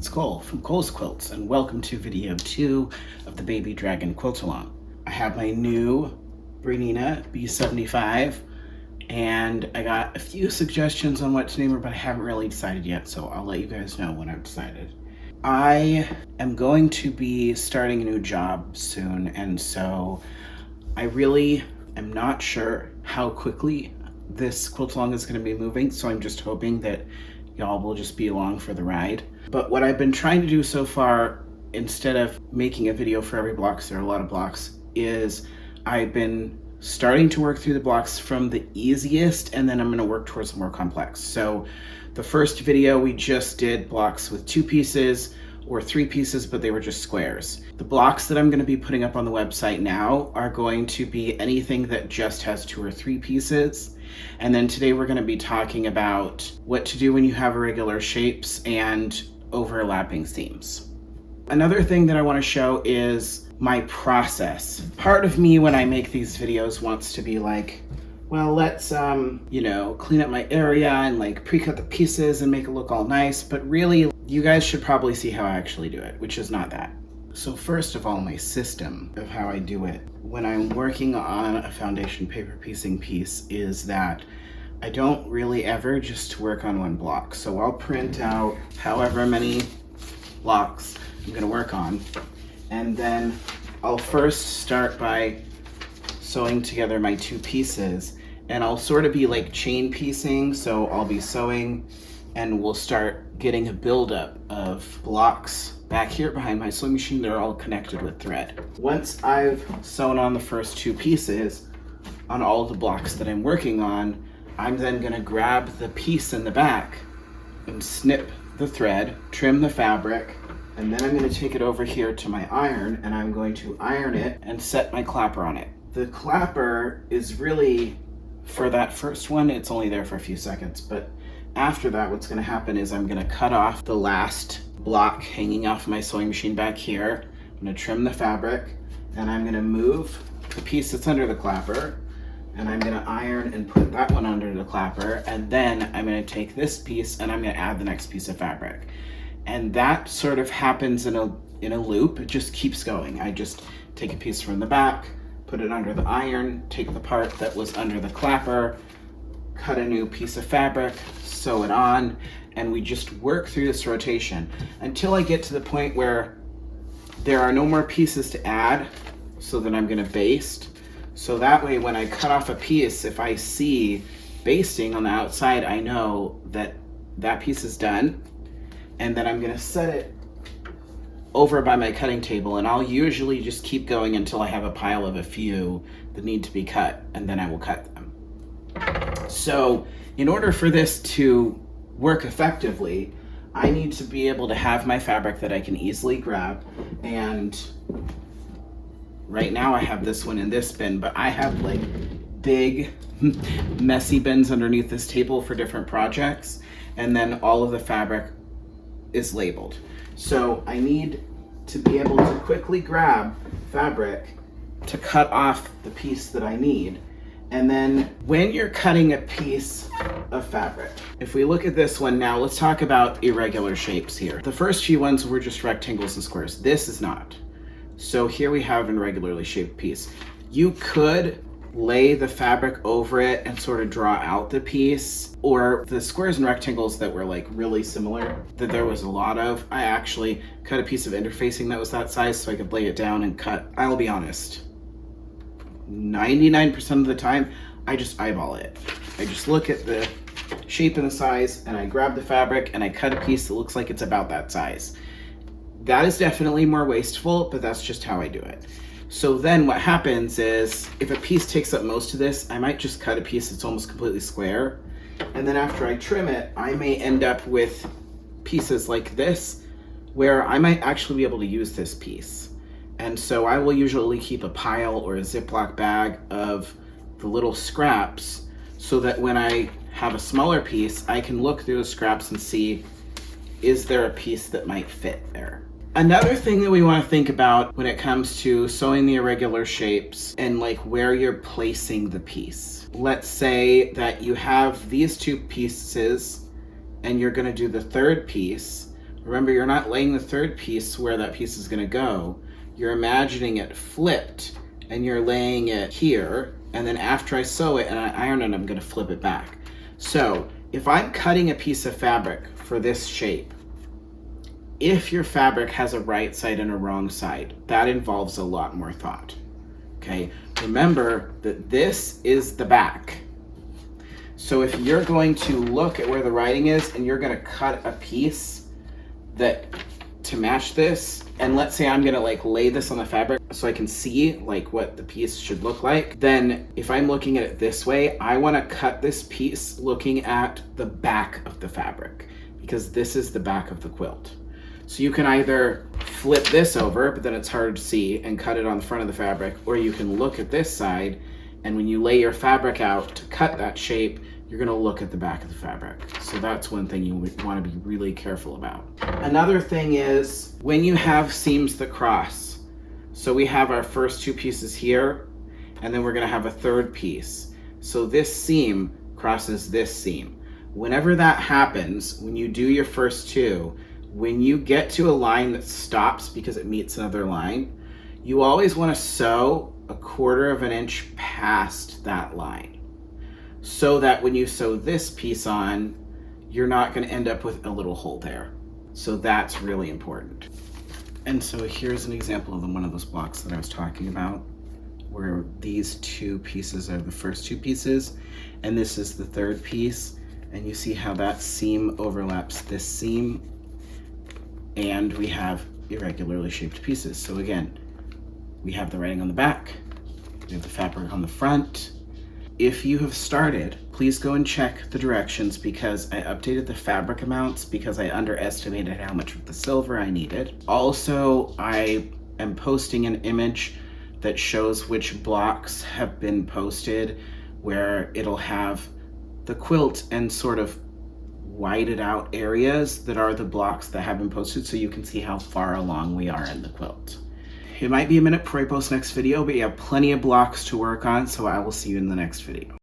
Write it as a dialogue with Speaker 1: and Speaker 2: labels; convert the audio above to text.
Speaker 1: it's Cole from Cole's Quilts, and welcome to video 2 of the Baby Dragon Quilt Along. I have my new Bernina B75, and I got a few suggestions on what to name her, but I haven't really decided yet, so I'll let you guys know when I've decided. I am going to be starting a new job soon, and so I really am not sure how quickly this quilt along is going to be moving, so I'm just hoping that y'all will just be along for the ride. But what I've been trying to do so far, instead of making a video for every block, 'cause there are a lot of blocks, is I've been starting to work through the blocks from the easiest, and then I'm going to work towards the more complex. So the first video we just did blocks with 2 pieces or 3 pieces, but they were just squares. The blocks that I'm going to be putting up on the website now are going to be anything that just has 2 or 3 pieces. And then today we're going to be talking about what to do when you have irregular shapes and overlapping seams. Another thing that I want to show is my process. Part of me when I make these videos wants to be like, well, let's clean up my area and like pre-cut the pieces and make it look all nice, but really you guys should probably see how I actually do it, which is not that. So first of all, my system of how I do it when I'm working on a foundation paper piecing piece is that I don't really ever just work on one block. So I'll print out however many blocks I'm gonna work on, and then I'll first start by sewing together my 2 pieces, and I'll sort of be like chain piecing. So I'll be sewing and we'll start getting a buildup of blocks back here behind my sewing machine. They're all connected with thread. Once I've sewn on the first 2 pieces on all the blocks that I'm working on, I'm then gonna grab the piece in the back and snip the thread, trim the fabric, and then I'm gonna take it over here to my iron and I'm going to iron it and set my clapper on it. The clapper is really, for that first one, it's only there for a few seconds, but after that, what's gonna happen is I'm gonna cut off the last block hanging off my sewing machine back here. I'm gonna trim the fabric, and I'm gonna move the piece that's under the clapper, and I'm gonna iron and put that one under the clapper, and then I'm gonna take this piece and I'm gonna add the next piece of fabric. And that sort of happens in a loop. It just keeps going. I just take a piece from the back, put it under the iron, take the part that was under the clapper, cut a new piece of fabric, sew it on, and we just work through this rotation until I get to the point where there are no more pieces to add, so then I'm gonna baste. So that way when I cut off a piece, if I see basting on the outside, I know that that piece is done, and then I'm gonna set it over by my cutting table, and I'll usually just keep going until I have a pile of a few that need to be cut, and then I will cut them. So in order for this to work effectively, I need to be able to have my fabric that I can easily grab, and right now I have this one in this bin, but I have like big messy bins underneath this table for different projects, and then all of the fabric is labeled. So I need to be able to quickly grab fabric to cut off the piece that I need. And then when you're cutting a piece of fabric, if we look at this one now, let's talk about irregular shapes here. The first few ones were just rectangles and squares. This is not. So here we have an irregularly shaped piece. You could lay the fabric over it and sort of draw out the piece, or the squares and rectangles that were like really similar, that there was a lot of. I actually cut a piece of interfacing that was that size so I could lay it down and cut. I'll be honest, 99% of the time, I just eyeball it. I just look at the shape and the size, and I grab the fabric and I cut a piece that looks like it's about that size. That is definitely more wasteful, but that's just how I do it. So then what happens is, if a piece takes up most of this, I might just cut a piece that's almost completely square. And then after I trim it, I may end up with pieces like this, where I might actually be able to use this piece. And so I will usually keep a pile or a Ziploc bag of the little scraps, so that when I have a smaller piece, I can look through the scraps and see, is there a piece that might fit there? Another thing that we want to think about when it comes to sewing the irregular shapes and like where you're placing the piece. Let's say that you have these 2 pieces and you're going to do the third piece. Remember, you're not laying the third piece where that piece is gonna go. You're imagining it flipped and you're laying it here. And then after I sew it and I iron it, I'm gonna flip it back. So if I'm cutting a piece of fabric for this shape, if your fabric has a right side and a wrong side, that involves a lot more thought, okay? Remember that this is the back. So if you're going to look at where the writing is and you're gonna cut a piece to match this, and let's say I'm gonna like lay this on the fabric so I can see like what the piece should look like, then if I'm looking at it this way, I wanna cut this piece looking at the back of the fabric, because this is the back of the quilt. So you can either flip this over, but then it's hard to see, and cut it on the front of the fabric, or you can look at this side, and when you lay your fabric out to cut that shape, you're gonna look at the back of the fabric. So that's one thing you would wanna be really careful about. Another thing is when you have seams that cross. So we have our first two pieces here, and then we're gonna have a third piece. So this seam crosses this seam. Whenever that happens, when you do your first two, when you get to a line that stops because it meets another line, you always want to sew 1/4 of an inch past that line, so that when you sew this piece on, you're not going to end up with a little hole there. So that's really important. And so here's an example of one of those blocks that I was talking about, where these two pieces are the first two pieces, and this is the third piece. And you see how that seam overlaps this seam, and we have irregularly shaped pieces. So again, we have the writing on the back, we have the fabric on the front. If you have started, please go and check the directions, because I updated the fabric amounts because I underestimated how much of the silver I needed. Also, I am posting an image that shows which blocks have been posted, where it'll have the quilt and sort of whited out areas that are the blocks that have been posted, so you can see how far along we are in the quilt. It might be a minute before I post next video, but you have plenty of blocks to work on, so I will see you in the next video.